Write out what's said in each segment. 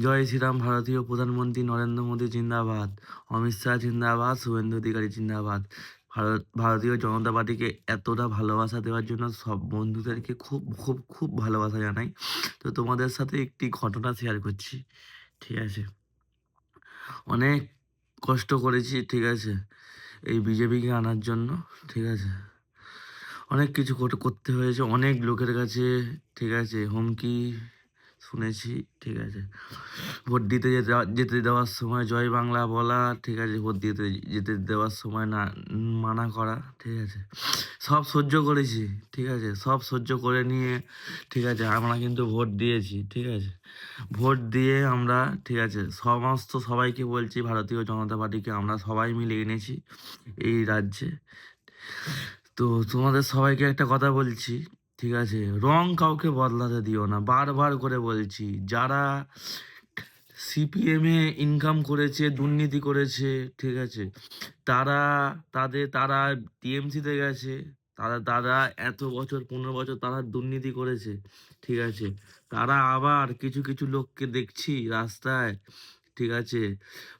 জয় শ্রীরাম। ভারতীয় প্রধানমন্ত্রী নরেন্দ্র মোদী জিন্দাবাদ। অমিত শাহ জিন্দাবাদ। শুভেন্দু অধিকারী জিন্দাবাদ। ভারতীয় জনতা পার্টিকে এতটা ভালোবাসা দেওয়ার জন্য সব বন্ধুদেরকে খুব খুব খুব ভালোবাসা জানাই। তো তোমাদের সাথে একটি ঘটনা শেয়ার করছি, ঠিক আছে? অনেক কষ্ট করেছি, ঠিক আছে, এই বিজেপিকে আনার জন্য, ঠিক আছে। অনেক কিছু করতে হয়েছে, অনেক লোকের কাছে, ঠিক আছে, হুমকি শুনেছি, ঠিক আছে। ভোট দিতে যেতে দেওয়ার সময় জয় বাংলা বলা, ঠিক আছে, ভোট দিতে যেতে দেওয়ার সময় না মানা করা, ঠিক আছে। সব সহ্য করেছি, ঠিক আছে, সব সহ্য করে নিয়ে, ঠিক আছে, আমরা কিন্তু ভোট দিয়েছি, ঠিক আছে। ভোট দিয়ে আমরা, ঠিক আছে, সমস্ত সবাইকে বলছি, ভারতীয় জনতা পার্টিকে আমরা সবাই মিলে এনেছি এই রাজ্যে। তো তোমাদের সবাইকে একটা কথা বলছি, ঠিক আছে, রং কাউকে বদলাতে দিও না, বারবার করে বলছি। যারা সিপিএমে ইনকাম করেছে, দুর্নীতি করেছে, ঠিক আছে, তারা তারা টিএমসিতে গেছে। তারা এত বছর, 15 বছর তারা দুর্নীতি করেছে, ঠিক আছে। তারা আবার কিছু কিছু লোককে দেখছি রাস্তায়, ঠিক আছে,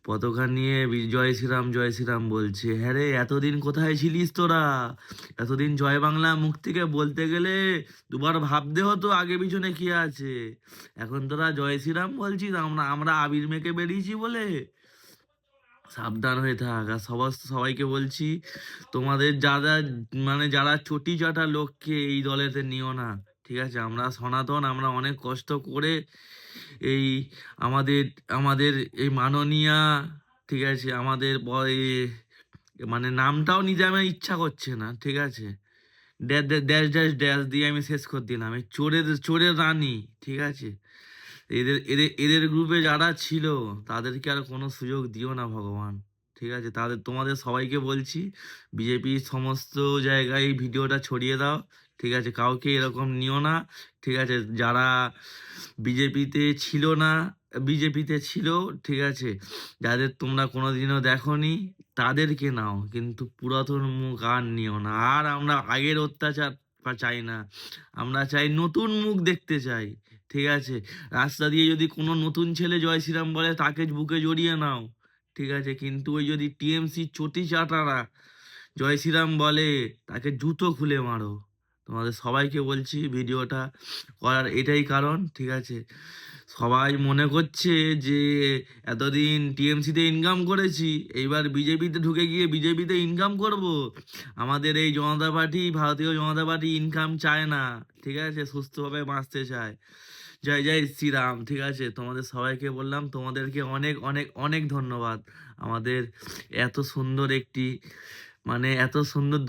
পতাকা নিয়ে জয় শ্রীরাম জয় শ্রীরাম বলছে। হ্যাঁ রে, এতদিন কোথায় ছিলিস তোরা? এতদিন জয় বাংলা মুখ থেকে বলতে গেলে দুবার ভাবতে হতো আগে পিছনে কি আছে। এখন তোরা জয় শ্রীরাম বলছিস, আমরা আমরা আবির মেখে বেরিয়েছি বলে। সাবধান হয়ে থাক। আর সবাইকে বলছি, তোমাদের যারা যারা চটি চাটা লোককে এই দলেতে নিও না, ঠিক আছে। আমরা সনাতন, আমরা অনেক কষ্ট করে এই আমাদের আমাদের এই মাননীয়া, ঠিক আছে, আমাদের নামটাও নিতে আমার ইচ্ছা করছে না, ঠিক আছে। ড্যাশ ড্যাশ ড্যাশ ড্যাশ দিয়ে আমি শেষ করে দিলাম, এই চোরের চোরের রানী, ঠিক আছে। এদের এদের এদের গ্রুপে যারা ছিল তাদেরকে আর কোনো সুযোগ দিও না ভগবান, ঠিক আছে। তোমাদের সবাইকে বলছি, বিজেপির সমস্ত জায়গায় এই ভিডিওটা ছড়িয়ে দাও, ঠিক আছে। কাউকে এরকম নিও না, ঠিক আছে। যারা বিজেপিতে ছিল না, বিজেপিতে ছিল, ঠিক আছে, যাদের তোমরা কোনোদিনও দেখোনি তাদেরকে নাও, কিন্তু পুরাতন মুখ আর নিও না। আর আমরা আগের অত্যাচার চাই না, আমরা চাই নতুন মুখ দেখতে চাই, ঠিক আছে। রাস্তা দিয়ে যদি কোনো নতুন ছেলে জয় শ্রীরাম বলে তাকে বুকে জড়িয়ে নাও, ঠিক আছে। কিন্তু ওই যদি টিএমসি চটি চাটারা জয় শ্রীরাম বলে তাকে জুতো খুলে মারো। তোমাদের সবাইকে বলছি, ভিডিওটা করার এটাই কারণ, ঠিক আছে। সবাই মনে করছে যে এতদিন টিএমসিতে ইনকাম করেছি, এইবার বিজেপিতে ঢুকে গিয়ে বিজেপিতে ইনকাম করব। আমাদের এই জনতা পার্টি, ভারতীয় জনতা পার্টি ইনকাম চায় না, ঠিক আছে, সুস্থভাবে বাঁচতে চায়। জয় জয় শ্রীরাম, ঠিক আছে। তোমাদের সবাইকে বললাম, তোমাদেরকে অনেক অনেক অনেক ধন্যবাদ। আমাদের এত সুন্দর একটি, এত সুন্দর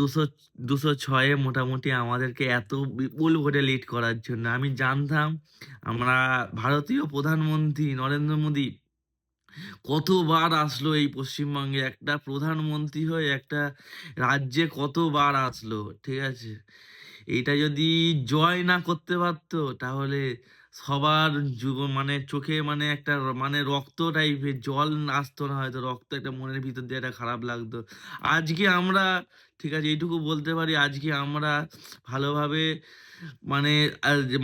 206-এ মোটামুটি আমাদেরকে এত বিপুল ভোটে লিড করার জন্য। আমি জানতাম আমরা ভারতীয় প্রধানমন্ত্রী নরেন্দ্র মোদী কতবার আসলো এই পশ্চিমবঙ্গে, একটা প্রধানমন্ত্রী হয়ে একটা রাজ্যে কতবার আসলো, ঠিক আছে। এইটা যদি জয় না করতে পারতো তাহলে সবার চোখে একটা রক্ত টাইপের জল আসতো না, হয়তো রক্ত একটা মনের ভিতর দিয়ে একটা খারাপ লাগতো। আজকে আমরা, ঠিক আছে, এইটুকু বলতে পারি, আজকে আমরা ভালোভাবে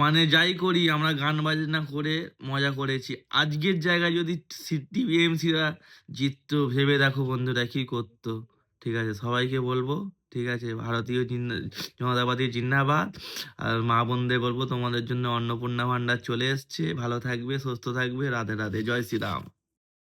মানে যাই করি আমরা গান বাজনা করে মজা করেছি। আজকের জায়গায় যদি টিএমসিরা জিততো, ভেবে দেখো বন্ধুরা কি করতো, ঠিক আছে। সবাইকে বলবো, ঠিক আছে, ভারতীয় জনতা পার্টি জিন্দাবাদ। আর মা বোনদের বলবো, তোমাদের জন্য অন্নপূর্ণা ভান্ডার চলে এসছে, ভালো থাকবে, সুস্থ থাকবে, রাধে রাধে, জয় শ্রীরাম।